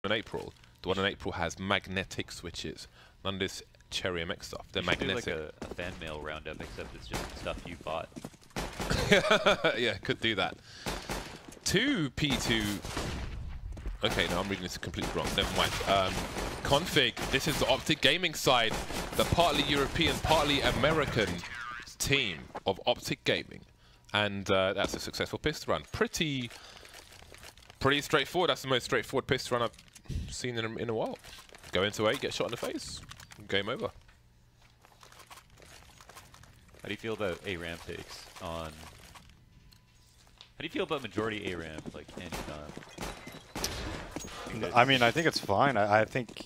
in April. The one in April has magnetic switches. None of this Cherry MX stuff. They're magnetic. Do like a fan mail roundup, except it's just stuff you bought. Yeah, could do that. 2P2. Okay, no, I'm reading this completely wrong. Never mind. Config. This is the Optic Gaming side, the partly European, partly American team of Optic Gaming, and that's a successful pistol run. Pretty straightforward. That's the most straightforward pistol run I've seen in a while. Go into A, get shot in the face, game over. How do you feel about A-ramp picks on? How do you feel about majority A-ramp, like anytime? I mean, I think it's fine. I think,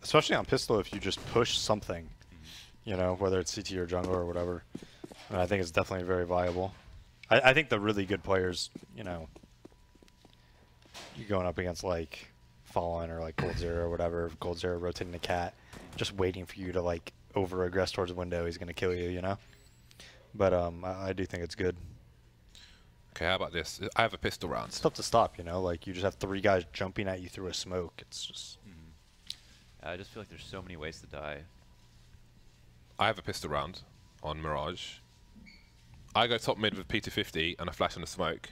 especially on pistol, if you just push something, you know, whether it's CT or jungle or whatever, I think it's definitely very viable. I think the really good players, you know, you're going up against like Fallen or like Gold Zero or whatever, Gold Zero rotating the cat, just waiting for you to like over-aggress towards the window, he's going to kill you, you know? But I do think it's good. Okay, how about this? I have a pistol round. It's tough to stop, you know? Like, you just have 3 guys jumping at you through a smoke. It's just... I just feel like there's so many ways to die. I have a pistol round on Mirage. I go top mid with P250 and a flash and a smoke,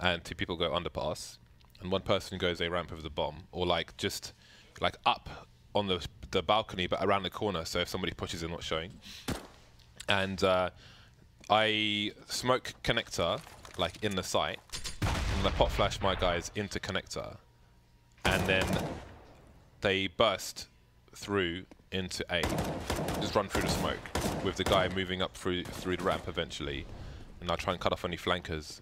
and 2 people go underpass, and 1 person goes a ramp with the bomb, or like just like up on the balcony but around the corner, so if somebody pushes in, not showing. And I smoke connector like in the site, and I pop flash my guys into connector, and then they burst through into A. Just run through the smoke with the guy moving up through the ramp eventually, and I'll try and cut off any flankers.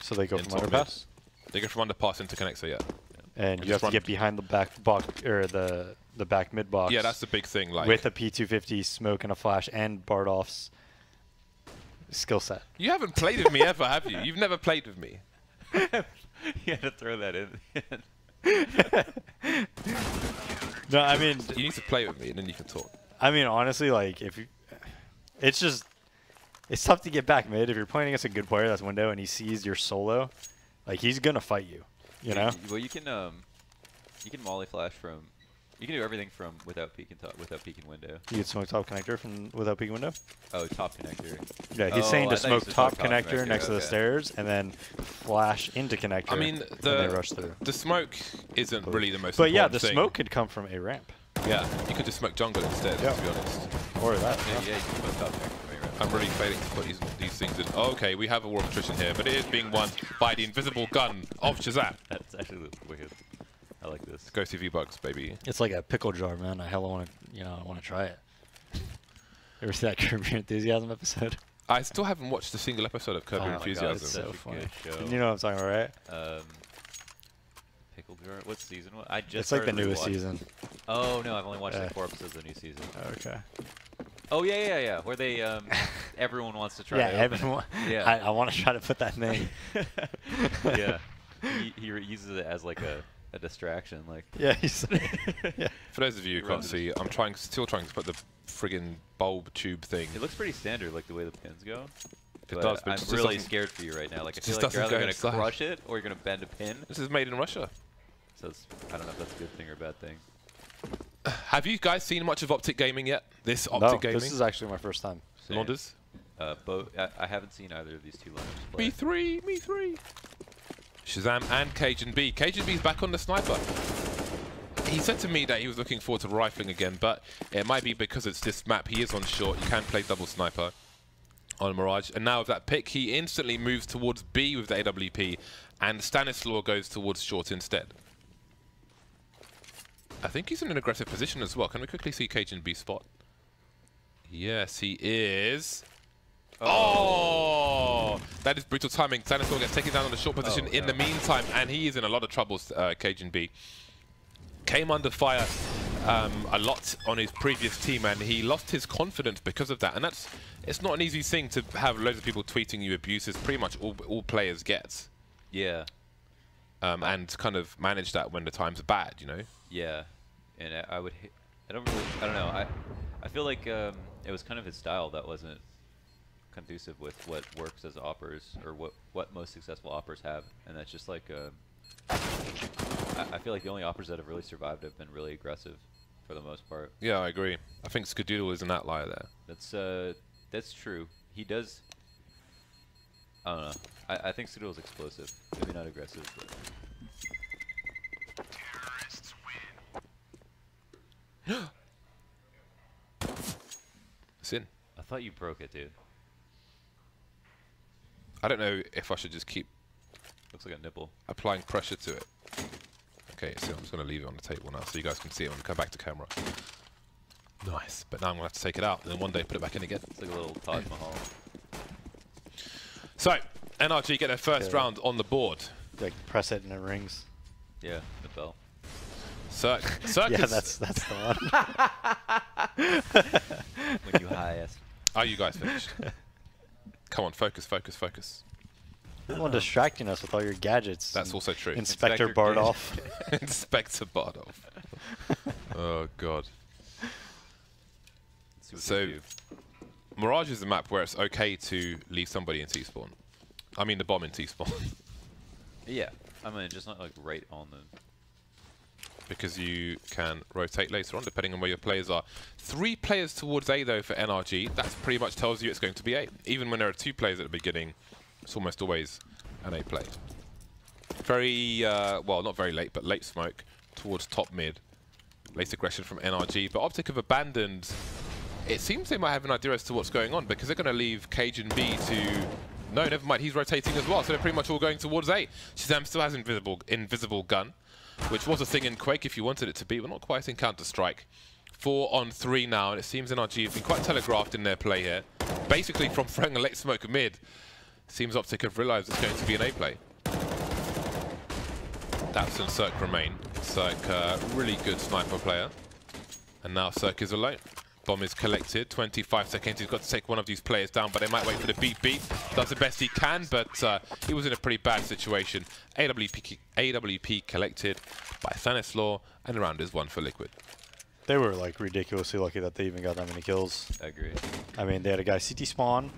So they go from underpass? They go from underpass into connector, yeah. And you have to get behind the back box, or the back mid box. Yeah, that's the big thing. Like with a P250 smoke and a flash and Bardolph's skill set. You haven't played with me ever, have you? You've never played with me. You had to throw that in. No, I mean, you need to play with me and then you can talk. I mean, honestly, like if you, it's tough to get back mid if you're playing against a good player that's window and he sees your solo, like he's gonna fight you. You know. Well, you can molly flash from. You can do everything from without peeking top, without peeking window. You can smoke top connector from without peeking window. Oh, top connector. Yeah, he's saying to smoke top connector next to the stairs and then flash into connector. I mean, and they rush through. The smoke isn't really the most. But yeah, important the thing. smoke could come from a ramp. Yeah, you could just smoke jungle instead. Yeah. To be honest. Or that. Yeah, you can smoke top connector from a ramp. I'm really failing to put these things in. Oh, okay, we have a war of attrition here, but it is being won by the invisible gun of Shazam. That's actually wicked. I like this. Go CV bugs, baby. It's like a pickle jar, man. I hella want to, I want to try it. Ever see that Curb Your Enthusiasm episode? I still haven't watched a single episode of Curb Your Enthusiasm. God, it's so funny. Show. You know what I'm talking about, right? Pickle jar. What season? I just. It's like the newest season. Oh no, I've only watched like 4 episodes of the new season. Okay. Oh yeah. Where they everyone wants to try. Yeah, to everyone. Yeah. I want to try to put that name. Yeah. He uses it as like a distraction, like. Yeah. Yeah. For those of you who can't see, I'm still trying to put the friggin' bulb tube thing. It looks pretty standard, like the way the pins go. It does, but I'm really scared for you right now. Like I feel like you're either gonna crush it or you're gonna bend a pin. This is made in Russia. So I don't know if that's a good thing or a bad thing. Have you guys seen much of Optic Gaming yet? This Optic Gaming? This is actually my first time. Launders? Both. I haven't seen either of these 2 lineups play. Me three. Shazam and Cajun B. Cajun B's back on the sniper. He said to me that he was looking forward to rifling again, but it might be because it's this map. He is on short. You can play double sniper on Mirage. And now with that pick, he instantly moves towards B with the AWP, and Stanislaw goes towards short instead. I think he's in an aggressive position as well. Can we quickly see Cajun B spot? Yes, he is. Oh! That is brutal timing. Stanislaw gets taken down on the short position in the meantime, and he is in a lot of troubles, Cajun B. Came under fire a lot on his previous team, and he lost his confidence because of that. And it's not an easy thing to have loads of people tweeting you abuses. Pretty much all players get. Yeah. And kind of manage that when the times are bad, you know? Yeah. And I don't know. I feel like it was kind of his style that wasn't conducive with what works as oppers, or what most successful oppers have, and that's just like I feel like the only operas that have really survived have been really aggressive, for the most part. Yeah, I agree. I think Skadoodle is an outlier there. That's true. He does. I don't know. I think Skadoodle's explosive. Maybe not aggressive. But. It's in. I thought you broke it, dude. I don't know if I should just keep Looks like a nipple. applying pressure to it. Okay, so I'm just going to leave it on the table now so you guys can see it when we come back to camera. Nice. But now I'm going to have to take it out and then one day put it back in again. It's like a little Taj Mahal. So, NRG get their first round on the board. Like press it and it rings. Yeah, the bell. Circus. Yeah, that's the one. When you highest. Are you guys finished? Come on, focus. You're the one distracting us with all your gadgets. That's also true. Inspector Bardolph. Inspector Bardolph. Oh, God. So, Mirage is a map where it's okay to leave somebody in T-spawn. I mean, the bomb in T-spawn. Yeah, I mean, just not like right on the... Because you can rotate later on, depending on where your players are. 3 players towards A, though, for NRG. That pretty much tells you it's going to be A. Even when there are 2 players at the beginning, it's almost always an A play. Very, well, not very late, but late smoke towards top mid. Late aggression from NRG. But Optic have abandoned... It seems they might have an idea as to what's going on, because they're going to leave Cajun B to... No, never mind, he's rotating as well, so they're pretty much all going towards A. Shazam still has invisible gun, which was a thing in Quake if you wanted it to be, but not quite in Counter-Strike. 4 on 3 now, and it seems NRG have been quite telegraphed in their play here. Basically, from throwing a late smoke mid, seems Optic have realised it's going to be an A play. Daps and Cirque remain. Cirque, really good sniper player. And now Cirque is alone. Bomb is collected, 25 seconds, he's got to take one of these players down, but they might wait for the beep. Does the best he can, but he was in a pretty bad situation. AWP collected by Stanislaw, and the round is 1 for Liquid. They were like ridiculously lucky that they even got that many kills. I agree. I mean, they had a guy CT spawn,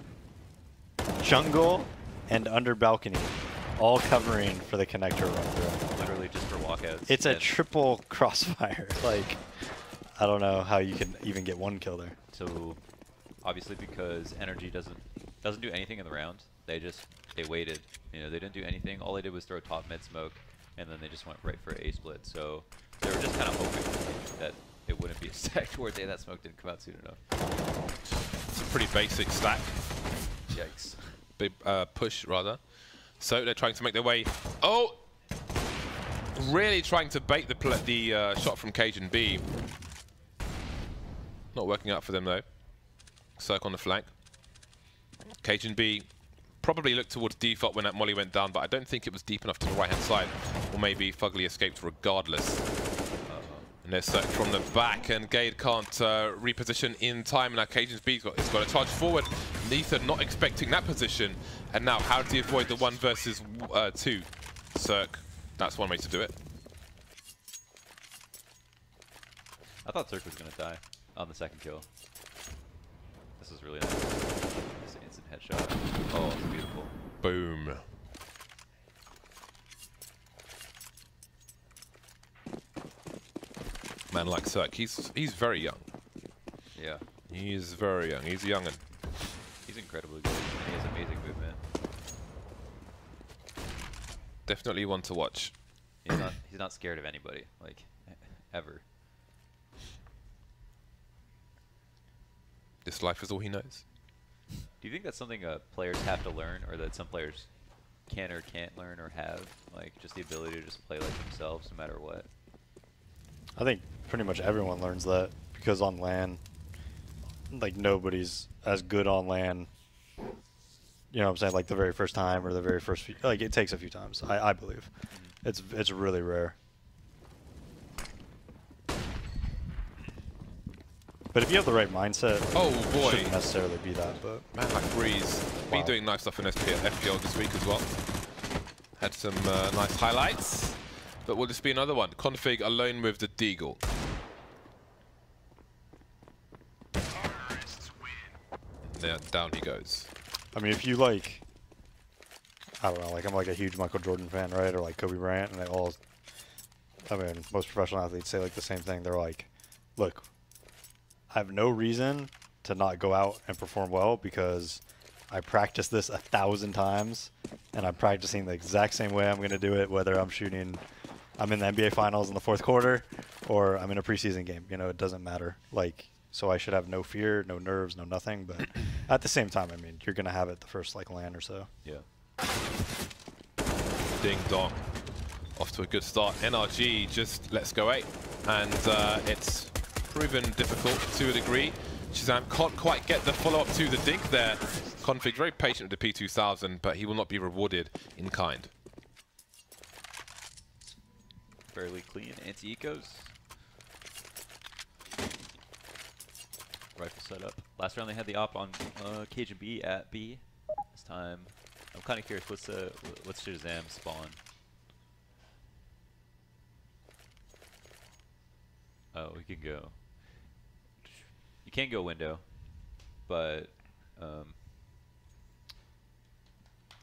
jungle, and under balcony, all covering for the connector run through. Literally just for walkouts. It's a triple crossfire. Like, I don't know how you can even get 1 kill there. So, obviously, because NRG doesn't do anything in the round, they waited. You know, they didn't do anything. All they did was throw top mid smoke, and then they just went right for A split. So they were just kind of hoping that it wouldn't be a stack towards A. That smoke didn't come out soon enough. It's a pretty basic stack. Yikes. Big push, rather. So they're trying to make their way. Oh! Really trying to bait the shot from Cajun B. Not working out for them, though. Cirque on the flank. Cajun B probably looked towards default when that molly went down, but I don't think it was deep enough to the right-hand side. Or maybe Fugly escaped regardless. And there's Cirque from the back, and Gade can't reposition in time. Now Cajun B's got to charge forward. Neither not expecting that position. And now, how does he avoid the 1 versus 2? Cirque, that's one way to do it. I thought Cirque was going to die on the second kill. This is really nice. This instant headshot. Oh, it's beautiful. Boom. Man like Cirque, he's very young. Yeah. He's very young. He's a young'un. He's incredibly good. And he has amazing movement. Definitely one to watch. He's not scared of anybody, like, ever. This life is all he knows. Do you think that's something players have to learn, or that some players can or can't learn or have? Like, just the ability to just play like themselves no matter what? I think pretty much everyone learns that, because on LAN, like, nobody's as good on LAN, you know what I'm saying, like the very first time or the very first few, like, it takes a few times, I believe. It's really rare. But if you have the right mindset, Oh boy, it shouldn't necessarily be that, but... man like Breeze. Wow. Been doing nice stuff in FPL this week as well. Had some nice highlights. But will this be another one? Config alone with the Deagle. There, down he goes. I mean, if you like, I don't know, like, I'm like a huge Michael Jordan fan, right? Or like Kobe Bryant, and they all I mean, most professional athletes say like the same thing. They're like, look, I have no reason to not go out and perform well because I practiced this 1,000 times and I'm practicing the exact same way I'm going to do it, whether I'm in the NBA finals in the fourth quarter or I'm in a preseason game. You know, it doesn't matter. Like, so I should have no fear, no nerves, no nothing. But at the same time, I mean, you're going to have it the first like LAN or so. Yeah. Ding dong. Off to a good start. NRG just lets go 8. And it's proven difficult to a degree. Shazam can't quite get the follow-up to the dink there. Config very patient with the P2000, but he will not be rewarded in kind. Fairly clean anti-ecos. Rifle setup. Last round they had the op on Cajun B at B. This time, I'm kind of curious. What's Shazam spawn? Oh, we can go. You can go window, but I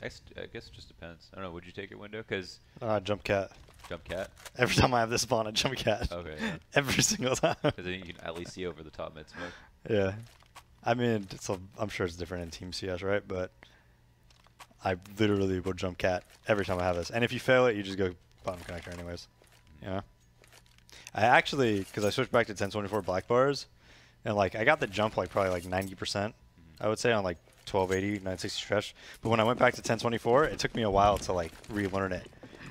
guess it just depends. I don't know. Would you take it window? Cause Jump cat. jump cat. Every time I have this spawn, I jump cat. Okay. Yeah. Every single time. Because then you can at least see over the top mid smoke. Yeah. I mean, I'm sure it's different in Team CS, right? But I literally will jump cat every time I have this. And if you fail it, you just go bottom connector anyways. Yeah. I actually, because I switched back to 1024 black bars, and like I got the jump like probably like 90%, I would say, on like 1280, 960 stretch. But when I went back to 1024, it took me a while to like relearn it.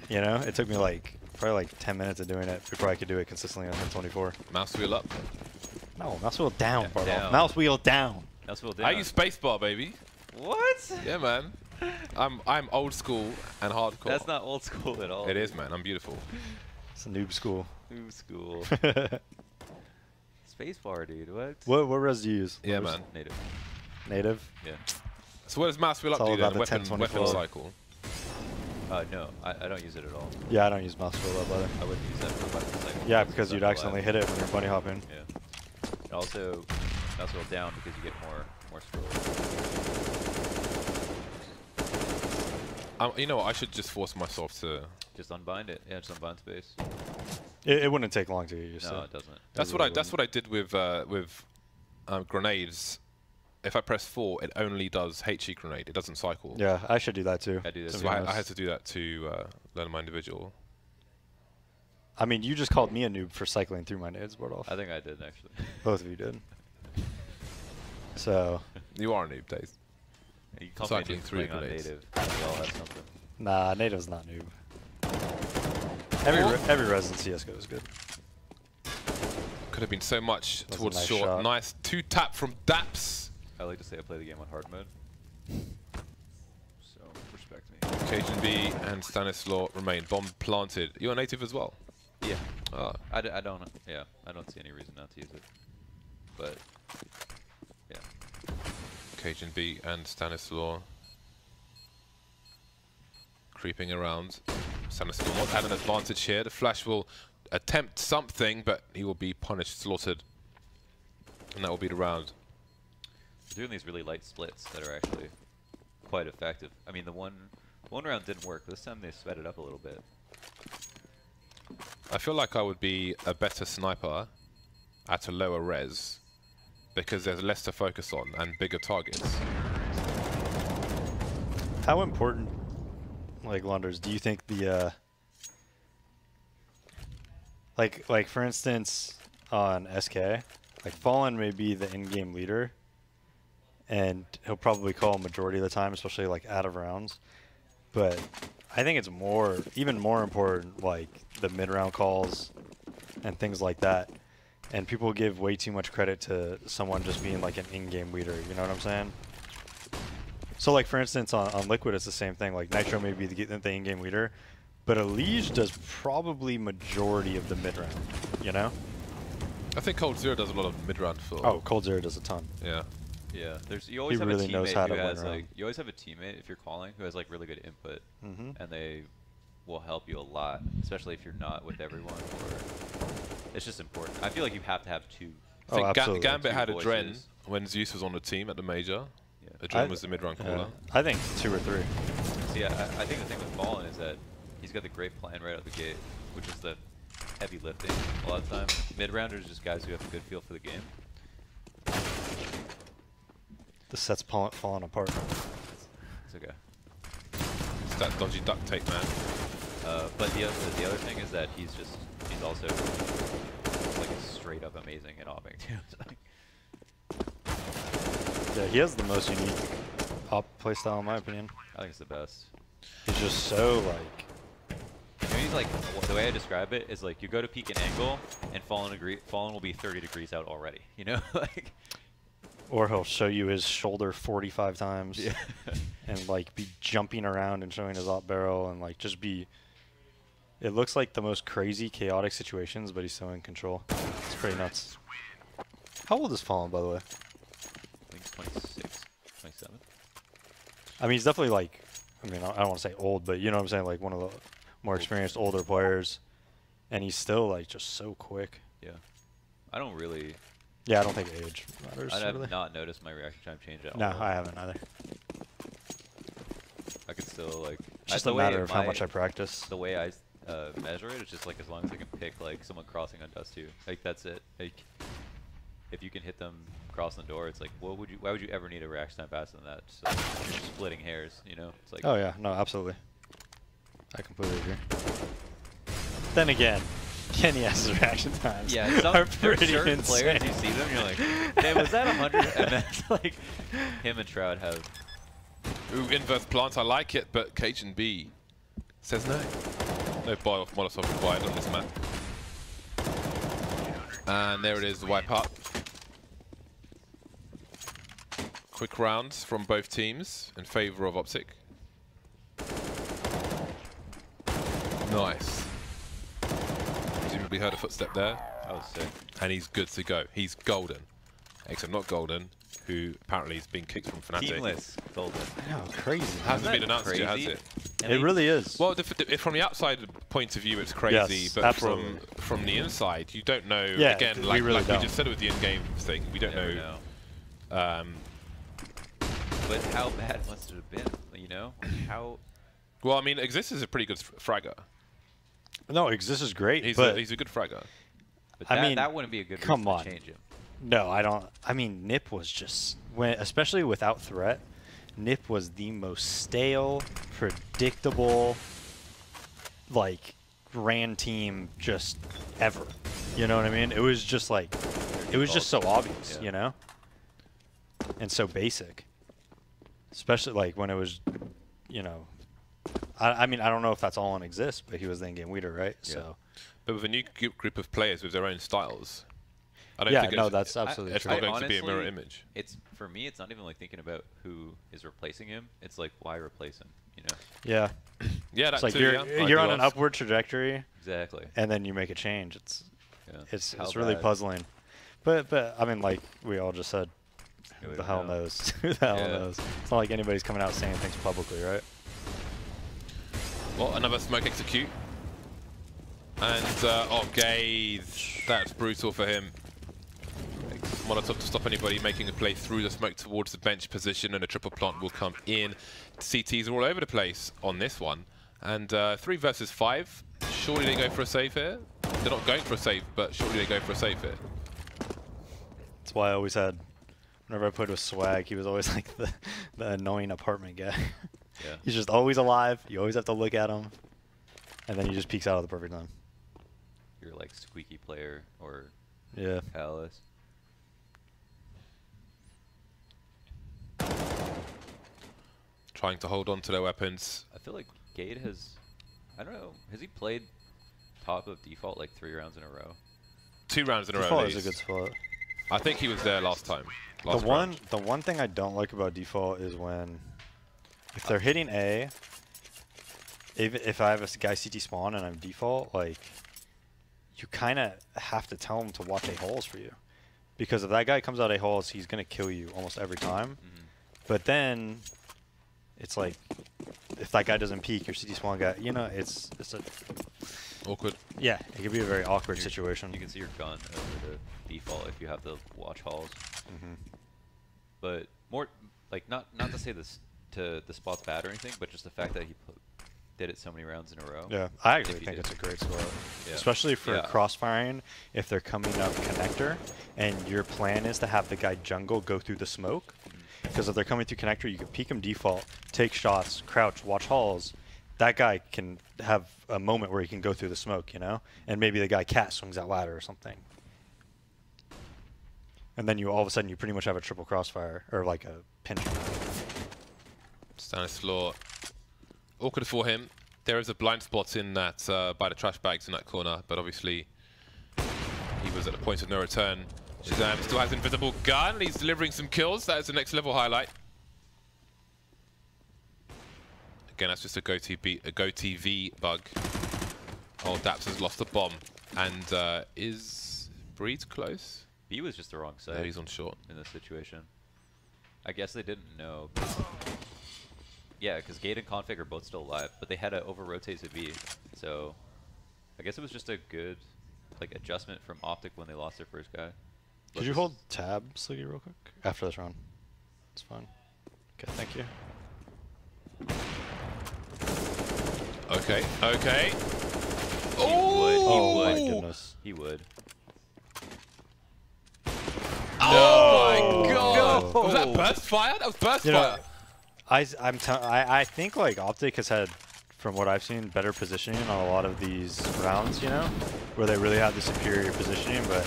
You know, it took me like probably like 10 minutes of doing it before I could do it consistently on 1024. Mouse wheel up. No, mouse wheel down, Yeah, down. Mouse wheel down. That's what we'll I do. use spacebar, baby. What? Yeah, man. I'm old school and hardcore. That's not old school at all. It is, man. I'm beautiful. It's a noob school. New school. Spacebar, dude. What? What res do you use? Yeah, What res? man. Native. Native? Yeah. So what does mouse wheel It's up all do then? about the Weapon 1024. cycle. No, I don't use it at all. Yeah, I don't use mouse wheel up either. I wouldn't use that for weapon cycle. Yeah, because you'd accidentally hit it when you're bunny hopping. Yeah. And also, mouse wheel down because you get more scrolls. You know what? I should just force myself to. Just unbind it. Yeah, just unbind space. It wouldn't take long to get used to. No, it doesn't. That's what I did with grenades. If I press 4, it only does HE grenade. It doesn't cycle. Yeah, I should do that too. I do this. to So be I honest. had to do that to learn my individual. I mean, you just called me a noob for cycling through my nades, Bordolph. I think I did actually. Both of you did. So, You are a noob, Dave. You call me Cycling just through playing on grenades. native. We all have something. nah, native's not noob. Every res in CS:GO is good. Could have been so much That's a towards nice short. shot. Nice 2-tap from Daps. I like to say I play the game on hard mode. So respect me. Cajun B and Stanislaw remain. Bomb planted. You're a native as well. Yeah. Ah. I don't. Yeah. I don't see any reason not to use it. But yeah. Cajun B and Stanislaw creeping around. Stanislaw will not have an advantage here. The Flash will attempt something, but he will be punished, slaughtered. And that will be the round. They're doing these really light splits that are actually quite effective. I mean, the one round didn't work. This time they sped it up a little bit. I feel like I would be a better sniper at a lower res because there's less to focus on and bigger targets. How important, like Lunders, do you think the like for instance on SK, like Fallen may be the in-game leader, and he'll probably call a majority of the time, especially like out of rounds. But I think it's even more important, like the mid-round calls and things like that. And people give way too much credit to someone just being like an in-game leader. You know what I'm saying? So like for instance on Liquid, it's the same thing. Like Nitro may be the in-game leader, but Elige does probably majority of the mid-round. You know? I think Cold Zero does a lot of mid-round for. Oh, Cold Zero does a ton. Yeah. Yeah, you always have really a knows teammate how who to has win like around. you always have a teammate if you're calling who has like really good input, Mhm. and they will help you a lot, especially if you're not with everyone. Or it's just important. I feel like you have to have two. I think absolutely. Gambit Two had a Dren voices. when Zeus was on the team at the major. Yeah. A Dren was the mid-round Yeah. caller. I think 2 or 3. See, I think the thing with Fallen is that he's got the great plan right out the gate, which is that heavy lifting a lot of the time. Mid-rounders are just guys who have a good feel for the game. The set's falling apart. It's okay. It's that dodgy duct tape, man. But the other thing is that he's also like straight up amazing at opping too. Yeah, he has the most unique op playstyle in my opinion. I think it's the best. He's just so like. You know, he's like, the way I describe it is like you go to peak an angle and fallen will be 30 degrees out already. You know, like. Or he'll show you his shoulder 45 times, Yeah. and like be jumping around and showing his op barrel and like just be. It looks like the most crazy, chaotic situations, but he's still in control. It's pretty nuts. How old is Fallen, by the way? I think it's 26, 27. I mean, he's definitely like. I mean, I don't want to say old, but you know what I'm saying, like one of the more experienced, older players, and he's still like just so quick. Yeah. I don't really. Yeah, I don't think age matters. I have really. not noticed my reaction time change at No, all. I haven't either. I could still like. It's just the a way matter of how much I practice. The way I measure it is just like as long as I can pick like someone crossing on dust too. Like that's it. Like if you can hit them crossing the door, it's like why would you ever need a reaction time faster than that? Just like, you're splitting hairs, you know? It's like. Oh yeah, no, absolutely. I completely agree. Then again, Kenny has his reaction times. Yeah, are there's pretty certain insane. players you see them, you're like, hey, was that 100? And then it's like him and Shroud have. Ooh, inverse plant, I like it, but Cajun B says no. No buy off Molotov required on this map. And there it is, the wipe up. Quick rounds from both teams in favor of Optic. Nice. Presumably heard a footstep there. That was sick. And he's good to go. He's golden. Except not golden, who apparently is being kicked from Fnatic. Teamless golden. I know, crazy. Hasn't Isn't been that announced yet, has crazy? it? And It they- really is. Well, from the outside point of view, it's crazy, Yes, but absolutely. from the inside, you don't know. Yeah, again, we like, really we don't. just said with the in-game thing, we don't never know. But how bad must it have been? You know, how? Well, I mean, Exist is a pretty good fragger. No, Exist is great, He's but a good fragger. But I that, mean, that wouldn't be a good come reason on. to change him. no, I don't. I mean, Nip was just especially without threat. Nip was the most stale, predictable, like ran team just ever. You know what I mean? It was just like, it was just so obvious, Yeah. you know, and so basic. Especially like when it was, you know, I mean, I don't know if that's all in Exist, but he was the in-game leader, right? Yeah. So But with a new group of players with their own styles, I don't yeah, think no, it's, that's absolutely it's true. not going to be a honestly- mirror image. It's for me. It's not even like thinking about who is replacing him. It's like why replace him? You know? Yeah, Yeah, it's that like too, you're yeah. I you're do on an ask. upward trajectory, Exactly. and then you make a change. Yeah. It's How really bad? puzzling. But I mean, like we all just said, Yeah, who we the don't hell know. knows? Who the hell Yeah. knows? It's not like anybody's coming out saying things publicly, right? Well, another smoke execute. And, oh, Gaze. That's brutal for him. Molotov to stop anybody making a play through the smoke towards the bench position, and a triple plant will come in. CTs are all over the place on this one. And 3 versus 5. Surely they go for a save here? They're not going for a save, but surely they go for a save here. That's why I always had, whenever I played with Swag, he was always like the annoying apartment guy. Yeah. He's just always alive. You always have to look at him, and then he just peeks out at the perfect time. You're like squeaky player or Yeah. Palace. Trying to hold on to their weapons. I feel like Gade has. I don't know. Has he played top of default like 3 rounds in a row? 2 rounds in a row. Default at is a good least. spot. I think he was there last time. The Last one round. the one thing I don't like about default is when if they're hitting A, if I have a guy CT spawn and I'm default, like you kind of have to tell him to watch A holes for you, because if that guy comes out A holes, he's gonna kill you almost every time. Mm-hmm. But then it's like if that guy doesn't peek, your CT spawn guy, you know, it's a Awkward. yeah, it could be a very awkward You situation. can see your gun over the default if you have the watch halls. Mhm. But more like not to say this to the spot's bad or anything, but just the fact that did it so many rounds in a row. Yeah, I If actually he think did. it's a great spot, Yeah. especially for Yeah. crossfiring. If they're coming up connector, and your plan is to have the guy jungle go through the smoke, because if they're coming through connector, you can peek them default, take shots, crouch, watch halls. That guy can have a moment where he can go through the smoke, you know, and maybe the guy cat swings that ladder or something. And then you all of a sudden you pretty much have a triple crossfire or like a pinch. Stanislaw, awkward for him. There is a blind spot in that by the trash bags in that corner, but obviously he was at the point of no return. Shazam still has invisible gun. He's delivering some kills. That is the next level highlight. Again, that's just a Go TV bug. Oh, Daps has lost the bomb, and is Breed close? B was just the wrong side. Yeah, he's on short. In this situation. I guess they didn't know. Yeah, because Gate and Config are both still alive, but they had to over-rotate to B. So I guess it was just a good like adjustment from Optic when they lost their first guy. Could you hold tab, Sliggy, real quick? After this round. It's fine. Okay, thank you. Okay, okay. Oh would. my goodness. He would. Oh my god! No. Was that burst fire? That was burst You know, fire. I think like Optic has had, from what I've seen, better positioning on a lot of these rounds, you know, where they really have the superior positioning, but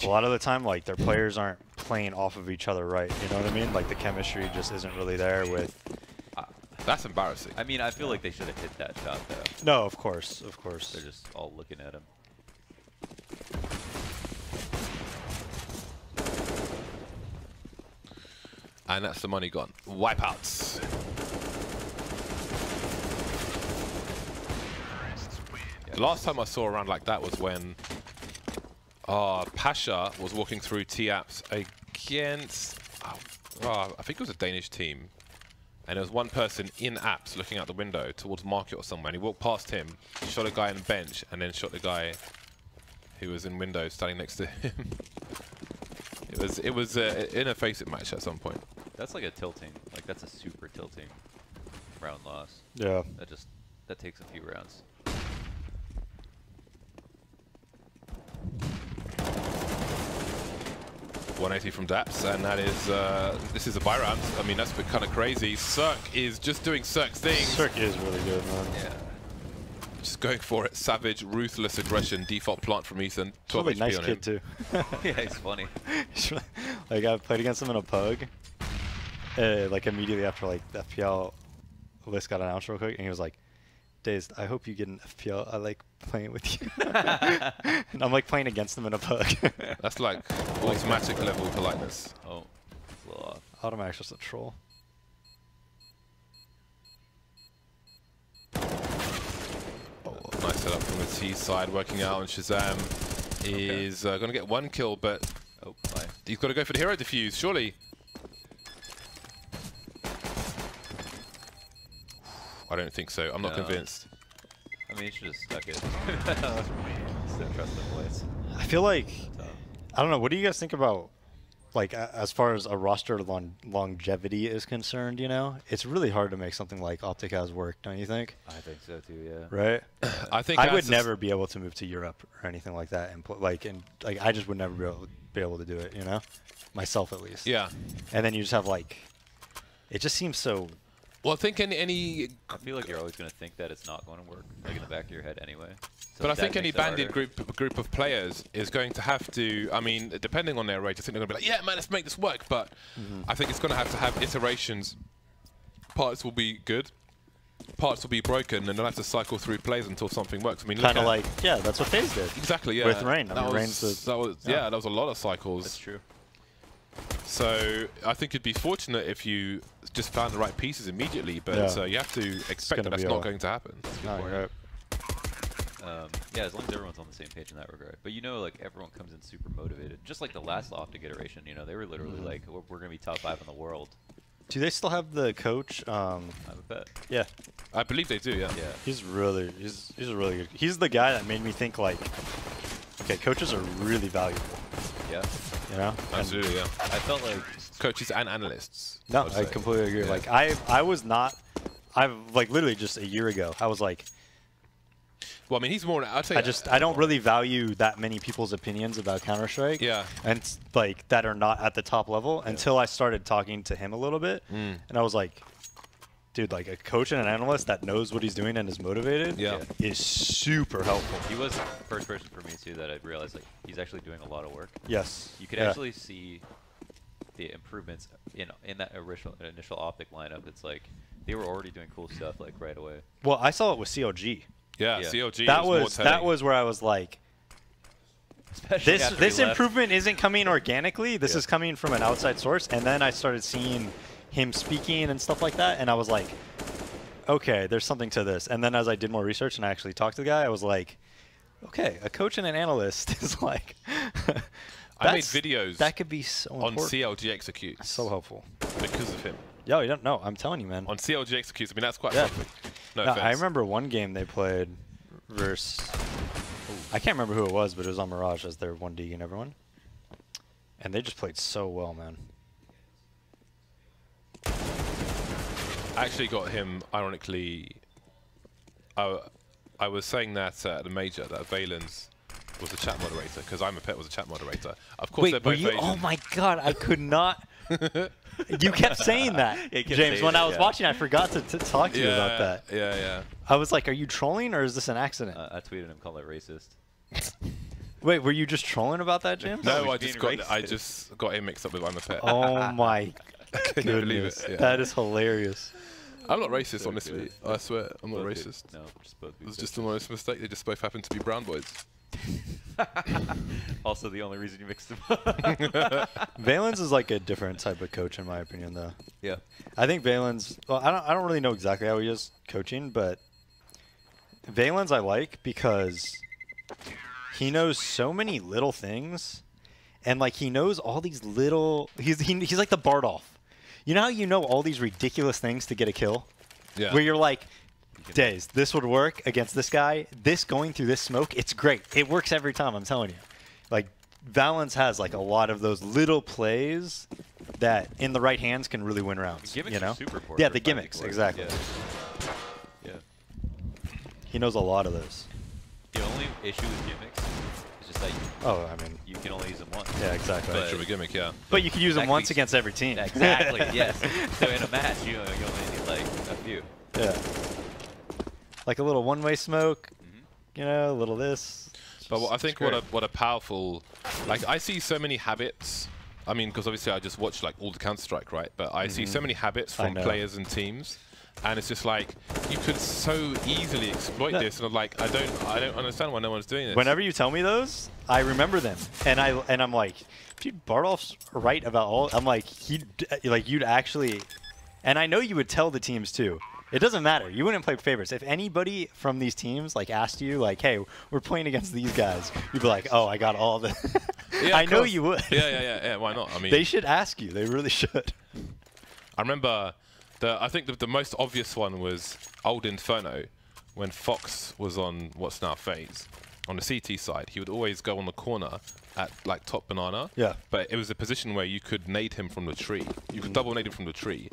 a lot of the time, like, their players aren't playing off of each other right, you know what I mean? Like, the chemistry just isn't really there with... That's embarrassing. I mean, I feel like they should have hit that shot though. No, of course, of course. They're just all looking at him. And that's the money gone. Wipeouts. The last time I saw a round like that was when Pasha was walking through T-Apps against, I think it was a Danish team. And there was one person in apps looking out the window towards market or somewhere. And he walked past him, shot a guy on the bench, and then shot the guy who was in window standing next to him. It was in a face-it match at some point. That's like a tilting. Like that's a super tilting round loss. Yeah. That takes a few rounds. .180 from Daps, and that is this is a buy round. I mean, that's kind of crazy. Cirque is just doing Cirque's thing. Cirque is really good, man. Yeah. Just going for it. Savage, ruthless aggression. Default plant from Ethan. 12 Really HP nice on kid him. too. Yeah, he's funny. Like I played against him in a pug, like immediately after like the FPL list got announced real quick, and he was like, "Dazed, I hope you get an FPL. I like playing with you." And I'm like playing against him in a pug. That's like automatic level politeness. Oh, it's a little off. Automatic's just a troll. Nice setup from the T side, working out on Shazam. Is going to get one kill, but Oh, bye. he's got to go for the hero defuse, surely. I don't think so. I'm not No. convinced. I mean, you should have stuck it. Just don't trust the boys. I feel like Tough. I don't know. What do you guys think about like as far as a roster longevity is concerned? You know, it's really hard to make something like Optic has work, don't you think? I think so too. Yeah. Right? I think I as would a- never be able to move to Europe or anything like that, and I just would never be able to do it. You know, myself at least. Yeah. And then you just have like, it just seems so. Well, I think any I feel like you're always going to think that it's not going to work, like in the back of your head anyway. So But I that think any makes it banded harder. group of players is going to have to, I mean, depending on their rate, I think they're going to be like, yeah, man, let's make this work. But I think it's going to have iterations. Parts will be good, parts will be broken, and they'll have to cycle through plays until something works. I mean, Kind of look at- like, yeah, that's what FaZe did. exactly, yeah. with Rain. I That mean, was, Rain's the- that was, yeah. that was a lot of cycles. That's true. So I think you'd be fortunate if you just found the right pieces immediately, but Yeah. You have to expect gonna that that's be not a- going to happen. No, you're right. Yeah, as long as everyone's on the same page in that regard. But you know, like everyone comes in super motivated. Just like the last Optic iteration, you know, they were literally like, we're going to be top 5 in the world. Do they still have the coach? I have a bet. Yeah, I believe they do, yeah. Yeah. he's a really good. He's the guy that made me think like, okay, coaches are really valuable. Yeah. You know? Absolutely, yeah. I felt like Coaches and analysts. No, would I say. completely agree. Yeah. Like I was not I've like literally just a year ago, I was like, Well, I mean, he's more. I'd say. I don't really value that many people's opinions about Counter-Strike. Yeah. And like that are not at the top level until I started talking to him a little bit, and I was like, dude, like a coach and an analyst that knows what he's doing and is motivated is super helpful. He was the first person for me too that I realized like he's actually doing a lot of work. Yes. You could actually see the improvements in that initial Optic lineup. It's like they were already doing cool stuff like right away. Well, I saw it with CLG. Yeah, CLG. That was where I was like, Especially this improvement isn't coming organically. This is coming from an outside source. And then I started seeing him speaking and stuff like that, and I was like, okay, there's something to this. And then as I did more research and I actually talked to the guy, I was like, okay, a coach and an analyst is like. I made videos that could be so on important. CLG Executes. So helpful. Because of him. Yo, you don't know. I'm telling you, man. On CLG Executes, I mean, that's quite something. No offense. I remember one game they played versus. I can't remember who it was, but it was on Mirage as their 1D and everyone. And they just played so well, man. I actually got him, ironically. I was saying that at the major that Valens was the chat moderator because I'm a pet was a chat moderator. Of course, they're both Asian. Oh my god, I could not. You kept saying that, James. When I was watching, I forgot to talk to you about that. Yeah. I was like, are you trolling or is this an accident? I tweeted him, called it racist. Wait, were you just trolling about that, James? No, I just got him mixed up with I'm a pet. Oh my goodness, believe it. That is hilarious. I'm not racist, honestly. I swear, I'm not racist. No, just both. It was just an honest mistake. They just both happen to be brown boys. Also, the only reason you mixed them up. Valens is like a different type of coach, in my opinion, though. Yeah. I think Valens. Well, I don't really know exactly how he is coaching, but Valens I like because he knows so many little things, and like he knows all these little. He's like the Bardolph. You know how you know all these ridiculous things to get a kill? Yeah. Where you're like, Days, this would work against this guy. This going through this smoke, it's great. It works every time, I'm telling you. Like, Valens has like a lot of those little plays that in the right hands can really win rounds. The gimmicks you know? are super important. Yeah, the gimmicks, exactly. Yeah. He knows a lot of those. The only issue with gimmicks is just that you can only use them once. Yeah, exactly. Nature of a gimmick, yeah. But you can use them once against every team. Exactly, yes. So in a match, you only need like a few. Yeah. Like a little one-way smoke, you know, a little this. But I think what a powerful, like I see so many habits. I mean, because obviously I just watch like all the Counter-Strike, right? But I see so many habits from players and teams, and it's just like you could so easily exploit this. And I'm like, I don't understand why no one's doing this. Whenever you tell me those, I remember them, and I'm like, dude, Bardolph's right about all. I'm like, you'd actually, and I know you would tell the teams too. It doesn't matter. You wouldn't play favorites. If anybody from these teams like asked you, like, "Hey, we're playing against these guys," you'd be like, "Oh, I got all the." Yeah, I know you would. Yeah. Why not? I mean, they should ask you. They really should. I remember I think the most obvious one was old Inferno when Fox was on what's now FaZe. On the CT side, he would always go on the corner at like top banana. Yeah. But it was a position where you could nade him from the tree. You could double nade him from the tree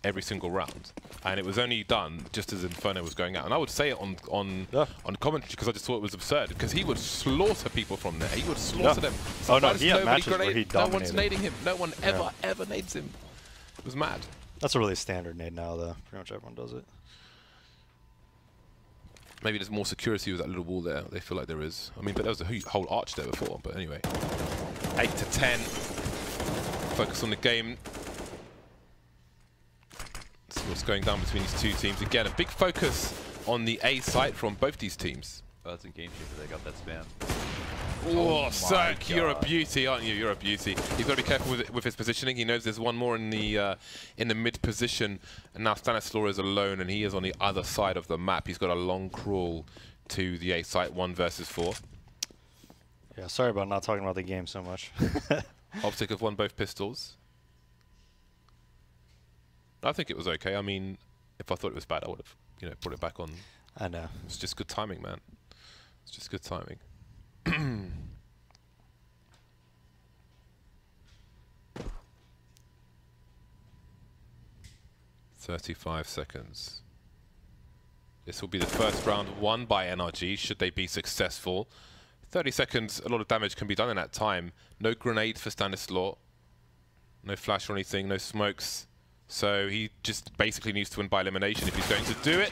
every single round, and it was only done just as Inferno was going out. And I would say it on commentary because I just thought it was absurd because he would slaughter people from there. He would slaughter them. Oh no, he had matches where he no one's dominated. nading him. No one ever nades him. It was mad. That's a really standard nade now, though. Pretty much everyone does it. Maybe there's more security with that little wall there. They feel like there is. I mean, but there was a whole arch there before. But anyway, 8 to 10. Focus on the game. See what's going down between these two teams. Again, a big focus on the A site from both these teams. Oh, that's a game changer. They got that spam. Oh, Soak, you're a beauty, aren't you? You're a beauty. He's got to be careful with his positioning. He knows there's one more in the mid position, and now Stanislaw is alone, and he is on the other side of the map. He's got a long crawl to the A site, 1 versus 4. Yeah, sorry about not talking about the game so much. Optic have won both pistols. I think it was okay. I mean, if I thought it was bad, I would have, put it back on. I know. It's just good timing, man. It's just good timing. 35 seconds. This will be the first round won by NRG, should they be successful. 30 seconds, a lot of damage can be done in that time. No grenade for Stanislaw. No flash or anything, no smokes. So he just basically needs to win by elimination if he's going to do it.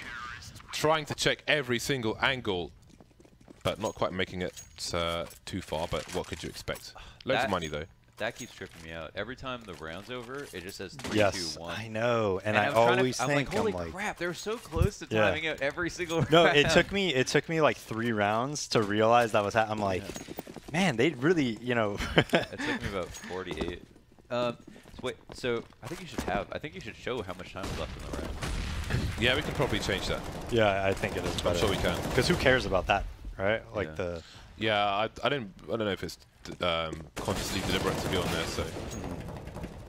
Trying to check every single angle, but not quite making it too far, but what could you expect? Loads of money though. That keeps tripping me out. Every time the round's over, it just says 3, Yes, 2, 1. I know, and I I'm always I'm think, like, holy crap, they're so close to timing out every single round. No, it took me like 3 rounds to realize that was I'm like, man, they really, you know. It took me about 48. So I think you should show how much time is left in the round. Yeah, we can probably change that. Yeah, I think it is better. I'm sure we can. Because who cares about that, right? Like Yeah. Yeah, I don't know if it's consciously deliberate to be on there, so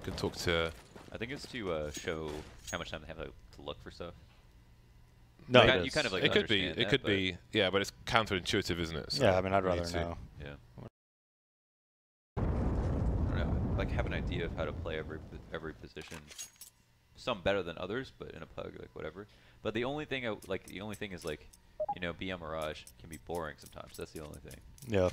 can talk to. I think it's to show how much time they have to look for stuff. No, Like, it you kind of like it could be. understand It that, could but be. Yeah, but it's counterintuitive, isn't it? So yeah, I mean, I'd we rather need to- know. Yeah. I don't know. Like have an idea of how to play every position. Some better than others, but in a pug, like whatever. But the only thing is like, you know, BM Mirage can be boring sometimes. That's the only thing. Yeah,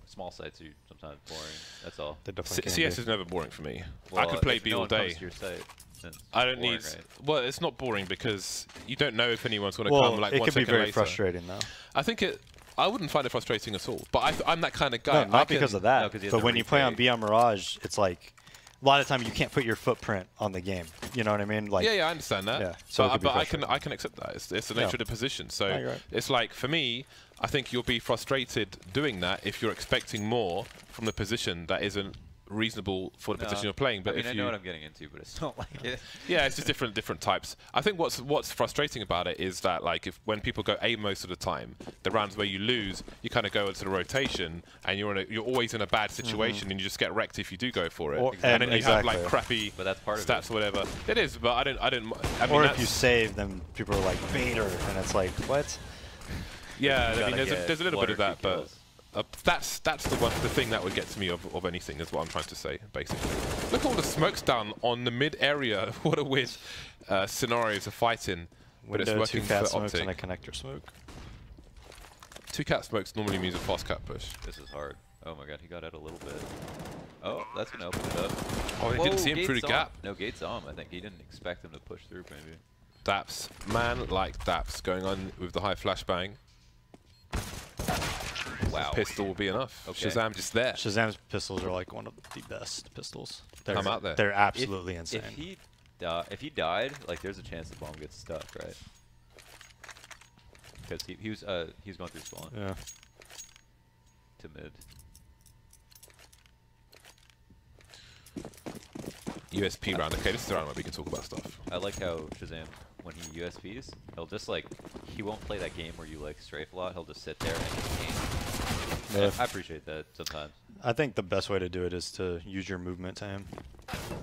Small sites are sometimes boring. That's all. they definitely can CS be. is never boring for me. Well, I could play if B no all one comes day. to your site, then it's I don't boring, need. right? Well, it's not boring because you don't know if anyone's going to Well, come. Like it 1 could be second very later. frustrating though. I think it. I wouldn't find it frustrating at all. But I'm that kind of guy. No, not because can- of that. No, 'cause you have but to when you play on retake. BM Mirage, it's like a lot of time you can't put your footprint on the game. You know what I mean? Like, Yeah, I understand that. Yeah, so it but could be I frustrating. can accept that. It's the Yeah. nature of the position. So No, you're right. it's like for me, I think you'll be frustrated doing that if you're expecting more from the position that isn't reasonable for the position you're playing. But I mean, if I you know what I'm getting into, but it's not like it. yeah, it's just different types. I think what's frustrating about it is that like when people go A most of the time, the rounds where you lose, you kind of go into the rotation and you're always in a bad situation and you just get wrecked if you do go for it. Or- and then you have exactly. like crappy But that's part of stats it. or whatever. It is, but I mean, or if that's- you save, then people are like baiter, and it's like, what? yeah, You I mean, gotta there's a little bit of one or that, two but kills. that's the thing that would get to me of anything is what I'm trying to say, basically. Look at all the smokes down on the mid area. What a weird scenario to fight in, but it's Window, working 2 cat for smokes, and a Optic. connector smoke. 2 cat smokes normally means a fast cat push. This is hard. Oh my god, he got out a little bit. Oh, that's gonna open it up. Oh, he didn't see him through the Gates gap. No, Gates on. I think he didn't expect him to push through, maybe. Daps, man like Daps, going on with the high flashbang. Wow. Pistol will be enough. Okay. Shazam just there. Shazam's pistols are like one of the best pistols. They're, I'm out there. They're absolutely insane. If he died, like there's a chance the bomb gets stuck, right? Because he was going through spawn Yeah. to mid. USP round. Okay, this is the round where we can talk about stuff. I like how Shazam, when he USPs, he'll just like, he won't play that game where you like strafe a lot. He'll just sit there and just game. Yeah. I appreciate that sometimes. I think the best way to do it is to use your movement to him.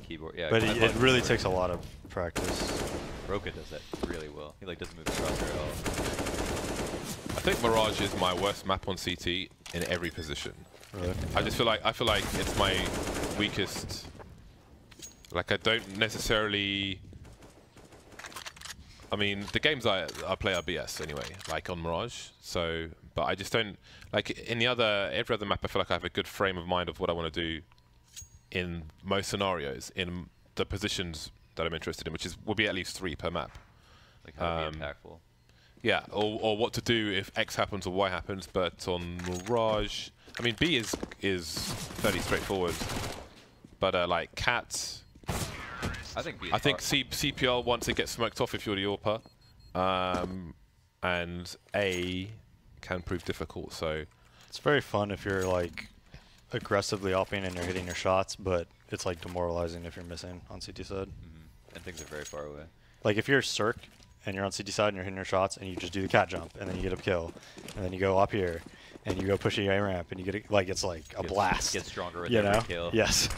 Keyboard, yeah. But I it love really keyboard. takes a lot of practice. Broken does that really well. He like doesn't move across there at all. I think Mirage is my worst map on CT in every position. Really. I feel like it's my weakest. Like I don't necessarily. I mean, the games I play are BS anyway, like on Mirage. So, but I just don't like in every other map. I feel like I have a good frame of mind of what I want to do in most scenarios in the positions that I'm interested in, which will be at least 3 per map. Like how to be impactful. Yeah, or what to do if X happens or Y happens. But on Mirage, I mean, B is fairly straightforward. But like Cat. I think I think CPL once it gets smoked off if you're the AWPer, and A can prove difficult. So It's very fun if you're like aggressively opping and you're hitting your shots, but it's like demoralizing if you're missing on CT side. And things are very far away. Like if you're Cirque and you're on CT side and you're hitting your shots and you just do the cat jump and then you get a kill and then you go up here and you go push the A ramp and you get like it's like a blast. Gets stronger with you every know? kill. Yes.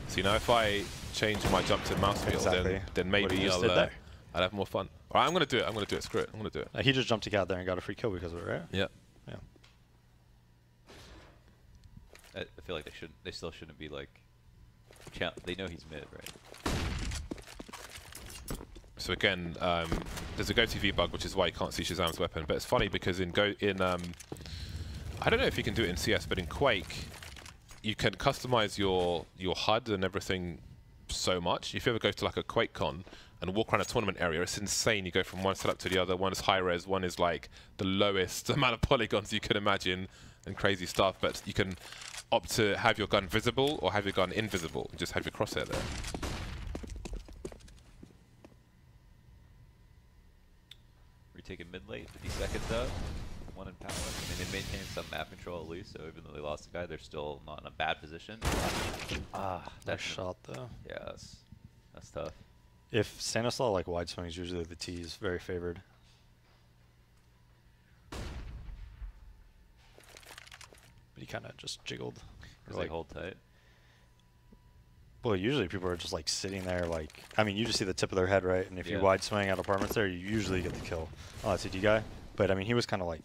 So you know, if I change my jump to mouse wheel, Exactly. then What you maybe just did there. I'd have more fun. All right, I'm gonna do it. I'm gonna do it. Screw it. I'm gonna do it. He just jumped to cat there and got a free kill because of it, right? Yeah. Yeah. I feel like they still shouldn't be like. They know he's mid, right? So again, there's a GoTV bug, which is why you can't see Shazam's weapon. But it's funny because I don't know if you can do it in CS, but in Quake, you can customize your HUD and everything so much. If you ever go to like a QuakeCon and walk around a tournament area, it's insane. You go from one setup to the other. One is high res, one is like the lowest amount of polygons you can imagine, and crazy stuff. But you can opt to have your gun visible or have your gun invisible. Just have your crosshair there. Taking mid late, 50 seconds out. One in power. I mean, they maintained some map control at least, so even though they lost the guy, they're still not in a bad position. That shot though. Yeah, that's tough. If Stanislaw like wide swings, usually the T is very favored. But he kind of just jiggled. Because like, hold tight. Well, usually people are just like sitting there, like, I mean, you just see the tip of their head, right? And if you wide swing out apartments there, you usually get the kill on that CT guy. But I mean, he was kind of like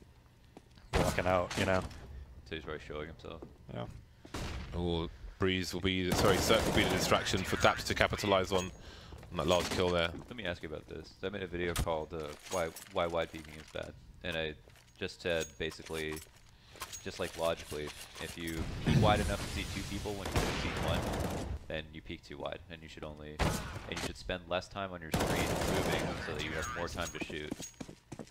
walking out, you know? So he's really showing himself. Yeah. Oh, Breeze will be, sorry, Cirque will be the distraction for Daps to capitalize on that last kill there. Let me ask you about this. I made a video called Why Wide Peeking is Bad. And I just said, basically, just like logically, if you peek wide enough to see 2 people when you can see 1, then you peek too wide, and you should spend less time on your screen moving so that you have more time to shoot.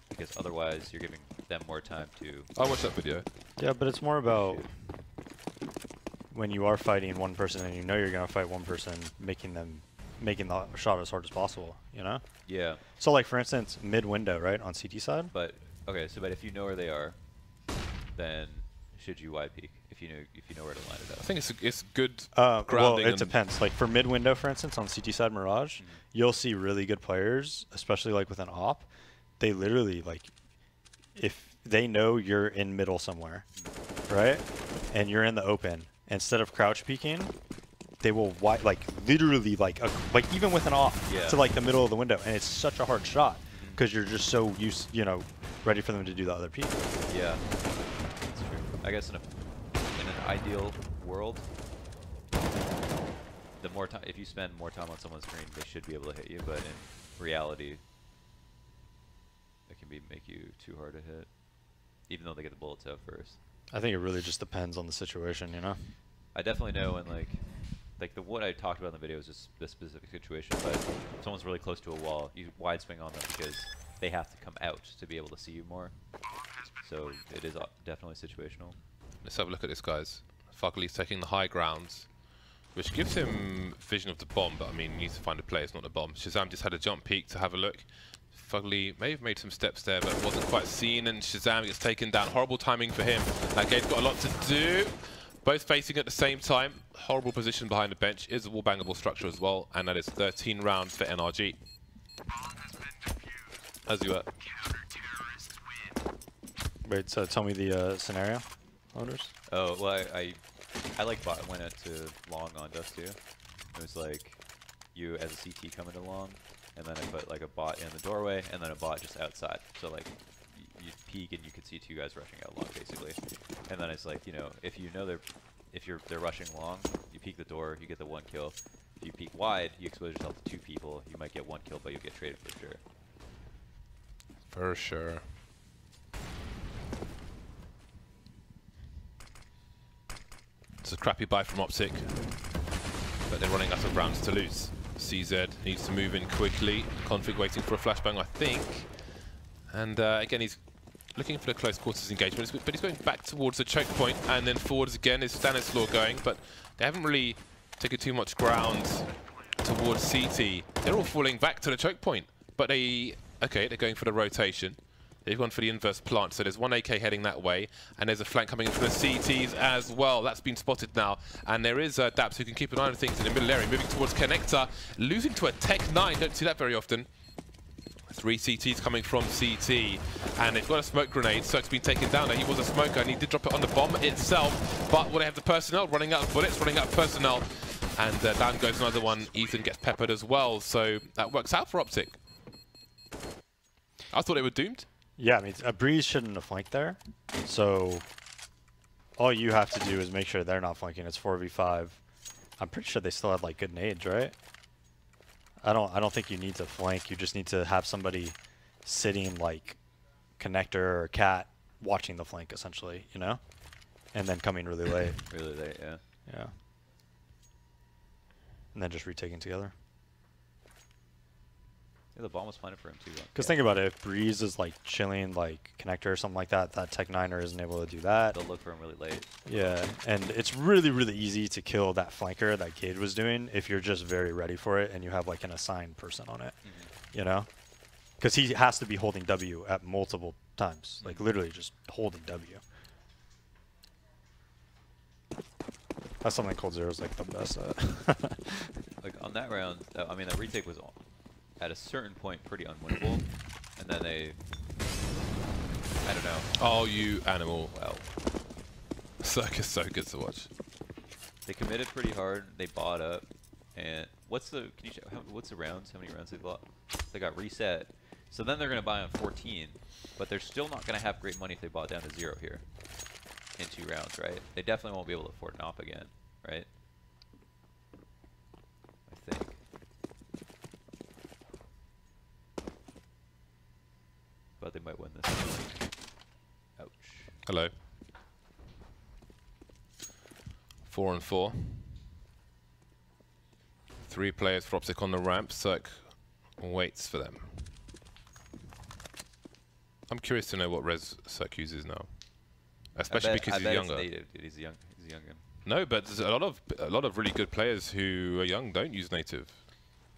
Because otherwise, you're giving them more time to. I watched that video. Yeah, but it's more about when you are fighting one person and you know you're gonna fight one person, making the shot as hard as possible. You know? Yeah. So like for instance, mid window, right, on CT side. But okay, so but if you know where they are, then should you wide peek if you know where to line it up? I think it's good Well, grounding. it depends. Like for mid window, for instance, on CT side Mirage, you'll see really good players, especially like with an op. They literally like, if they know you're in middle somewhere, right, and you're in the open, instead of crouch peeking, they will like literally like even with an op to like the middle of the window, and it's such a hard shot because you're just so used, you know, ready for them to do the other peek. Yeah. I guess in an ideal world, the more time, if you spend more time on someone's screen, they should be able to hit you. But in reality, it can make you too hard to hit, even though they get the bullets out first. I think it really just depends on the situation, you know. I definitely know when like what I talked about in the video is just this specific situation. But if someone's really close to a wall, you wide swing on them because they have to come out to be able to see you more. So it is definitely situational. Let's have a look at this, guys. Fugly's taking the high grounds, which gives him vision of the bomb, but I mean, he needs to find a player, it's not a bomb. Shazam just had a jump peek to have a look. Fugly may have made some steps there, but wasn't quite seen, and Shazam gets taken down. Horrible timing for him. That game's got a lot to do. Both facing at the same time. Horrible position behind the bench. Is a wall-bangable structure as well, and that is 13 rounds for NRG. As you were. Wait, so tell me the scenario, owners. Oh, well, I like went out to long on Dust 2. It was like you as a CT coming along, and then I put like a bot in the doorway, and then a bot just outside. So like you peek and you could see 2 guys rushing out long basically. And then it's like, you know, if they're rushing long, you peek the door, you get the 1 kill. If you peek wide, you expose yourself to 2 people. You might get 1 kill, but you'll get traded for sure. For sure. It's a crappy buy from Optic, but they're running out of rounds to lose. CZ needs to move in quickly. Config waiting for a flashbang, I think. And again, he's looking for the close quarters engagement, but he's going back towards the choke point, and then forwards again is Stanislaw going, but they haven't really taken too much ground towards CT. They're all falling back to the choke point, but they're going for the rotation. They've gone for the inverse plant, so there's 1 AK heading that way, and there's a flank coming in from the CTs as well. That's been spotted now, and there is Daps who can keep an eye on things in the middle area, moving towards Connector, losing to a Tech 9. Don't see that very often. 3 CTs coming from CT, and they've got a smoke grenade, so it's been taken down. Now, he was a smoker, and he did drop it on the bomb itself, but will they have the personnel? Running out of bullets, running out of personnel, and down goes another one. Ethan gets peppered as well, so that works out for Optic. I thought they were doomed. Yeah, I mean, a Breeze shouldn't have flanked there. So all you have to do is make sure they're not flanking. It's 4v5. I'm pretty sure they still had like good nades, right? I don't think you need to flank. You just need to have somebody sitting like connector or cat watching the flank essentially, you know, and then coming really late. Really late, yeah. Yeah. And then just retaking together. Yeah, the bomb was planted for him too. Because think about it, if Breeze is like chilling like connector or something like that, that Tech Niner isn't able to do that. They'll look for him really late. Yeah, and it's really, really easy to kill that flanker that Cade was doing if you're just very ready for it and you have like an assigned person on it, you know? Because he has to be holding W at multiple times, like literally just holding W. That's something Cold Zero's like the best at. Like on that round, I mean, the retake was at a certain point pretty unwinnable, and then they, I don't know. Oh, you animal. Wow. Circus so good to watch. They committed pretty hard. They bought up, and what's the? Can you show, what's the rounds? How many rounds they bought? They got reset. So then they're gonna buy on 14, but they're still not gonna have great money if they bought down to 0 here in 2 rounds, right? They definitely won't be able to afford an op again, right? I think. But they might win this. Ouch. Hello. 4 and 4. 3 players for Optic on the ramp. Circ waits for them. I'm curious to know what res Circ uses now, especially because he's younger. It's native, dude. He's young. He's younger. No, but there's a lot of really good players who are young don't use native.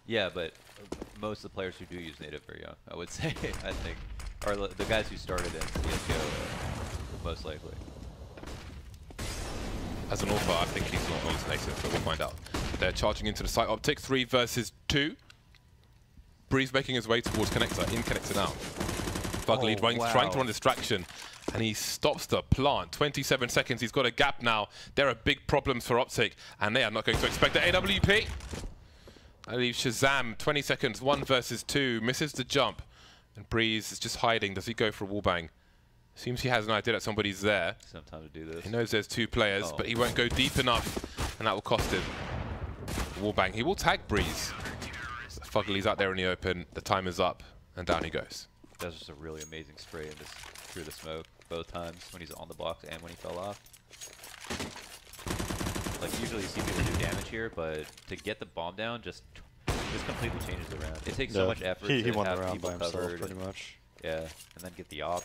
Yeah, but most of the players who do use native are young, I would say. I think, or the guys who started in CS:GO, most likely. As an author, I think he's not always native, but we'll find out. They're charging into the site. Optic 3 versus 2. Breeze making his way towards connector, in connector now. Fugly trying to run distraction, and he stops the plant. 27 seconds, he's got a gap now. There are big problems for Optic, and they are not going to expect the AWP. I leave Shazam, 20 seconds, 1 versus 2, misses the jump. And Breeze is just hiding. Does he go for a wallbang? Seems he has an idea that somebody's there. Some time to do this. He knows there's 2 players, but he won't go deep enough, and that will cost him. Wallbang, he will tag Breeze. Fugly's out there in the open, the time is up, and down he goes. That was just a really amazing spray and just through the smoke both times when he's on the box and when he fell off. Like usually you see people do damage here, but to get the bomb down just completely changes the round. It takes so much effort he to won have the round people by himself, covered pretty much. Yeah, and then get the op.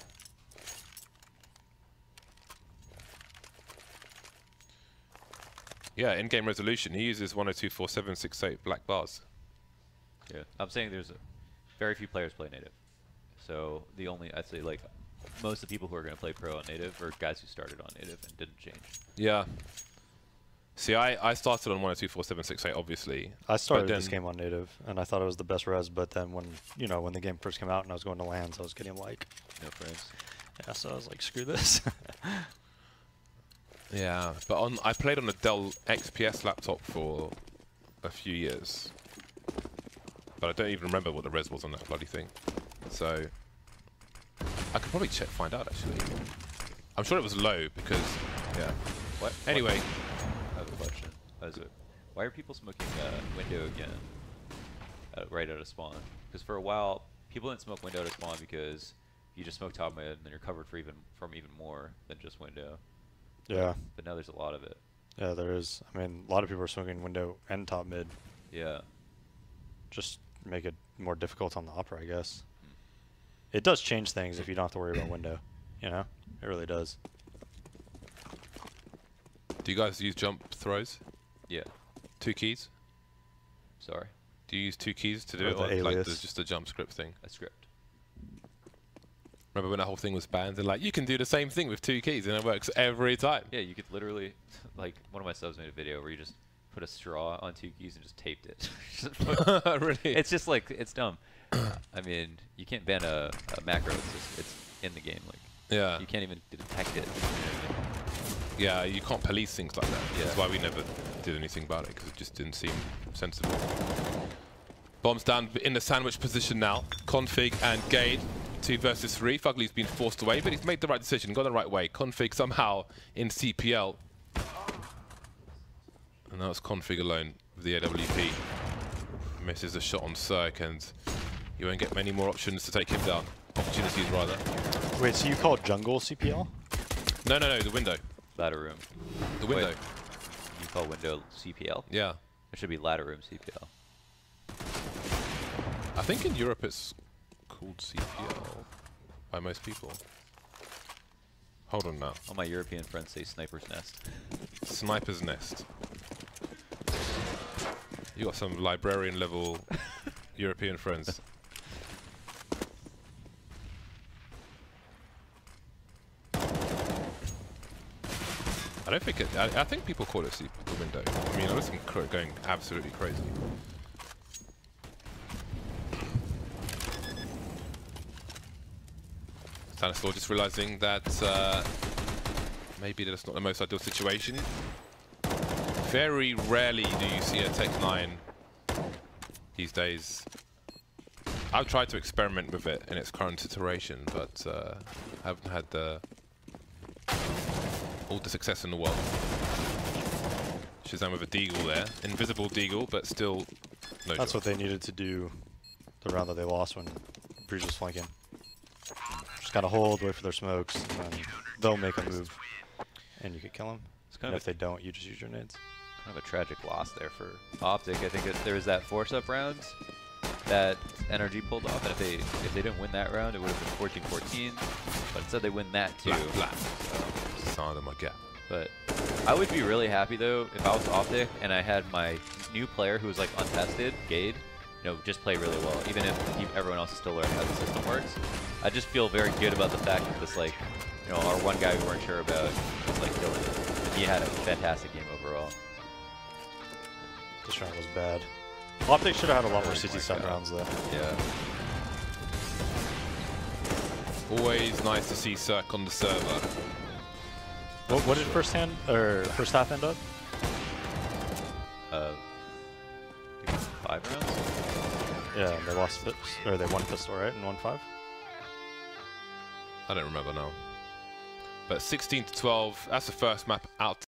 Yeah, in-game resolution, he uses 1024768 black bars. Yeah, I'm saying there's very few players play native. So the only, I'd say like, most of the people who are going to play pro on native are guys who started on native and didn't change. Yeah. See, I started on 1024768, obviously. I started this game on native, and I thought it was the best res, but then when, you know, when the game first came out and I was going to LANs, I was getting like... No friends. Yeah, so I was like, screw this. Yeah, but I played on a Dell XPS laptop for a few years. But I don't even remember what the res was on that bloody thing. So I could probably find out actually. I'm sure it was low because, yeah. What? Anyway. I have a question. Why are people smoking window again right out of spawn? Because for a while, people didn't smoke window out of spawn because you just smoke top mid and then you're covered for even more than just window. Yeah. But now there's a lot of it. Yeah, there is. I mean, a lot of people are smoking window and top mid. Yeah. Just make it more difficult on the opera, I guess. It does change things if you don't have to worry about window. You know? It really does. Do you guys use jump throws? Yeah. 2 keys? Sorry? Do you use 2 keys to do Or it, the or like alias. there's just a jump script thing? A script. Remember when that whole thing was banned? And like, you can do the same thing with 2 keys and it works every time. Yeah, you could literally, like, one of my subs made a video where you just put a straw on 2 keys and just taped it. Really? It's just like, it's dumb. I mean, you can't ban a macro, it's in the game. Like, Yeah. you can't even detect it. You know what I mean? Yeah, you can't police things like that. Yeah. That's why we never did anything about it, because it just didn't seem sensible. Bombs down in the sandwich position now. Config and Gade, 2 versus 3. Fugly's been forced away, but he's made the right decision, gone the right way. Config somehow in CPL. And now it's Config alone with the AWP. Misses the shot on Cirque, and you won't get many more options to take him down. Opportunities, rather. Wait, so you call jungle CPL? No, the window. Ladder room. The window. Wait, you call window CPL? Yeah. It should be ladder room CPL. I think in Europe it's called CPL by most people. Hold on now. All my European friends say sniper's nest. Sniper's nest. You got some librarian level European friends. I don't think it. I think people call it the window. I mean, I was going absolutely crazy. Stanislaw just realizing that maybe that's not the most ideal situation. Very rarely do you see a Tech 9 these days. I've tried to experiment with it in its current iteration, but I haven't had all the success in the world. Shazam with a deagle there. Invisible deagle, but still no That's job. what they needed to do the round that they lost when Breeze was flanking. Just gotta hold, wait for their smokes, and then they'll make a move. And you could kill them. It's kind And of if they don't, you just use your nades. Kind of a tragic loss there for Optic. I think there was that force-up round that NRG pulled off, and if they didn't win that round, it would have been 14-14. But instead, they win that too. Black. Sound of my gap. But I would be really happy though if I was Optic and I had my new player who was like untested, Gade, just play really well, even if everyone else is still learning how the system works. I just feel very good about the fact that this our one guy we weren't sure about was like killing it. And he had a fantastic game overall. This round was bad. Optic should have had a lot more CT side rounds though. Yeah. Always nice to see Cirque on the server. What did first half end up? I think it's 5 rounds. Yeah, they lost they won pistol, right? And won 5? I don't remember now. But 16 to 12, that's the first map out.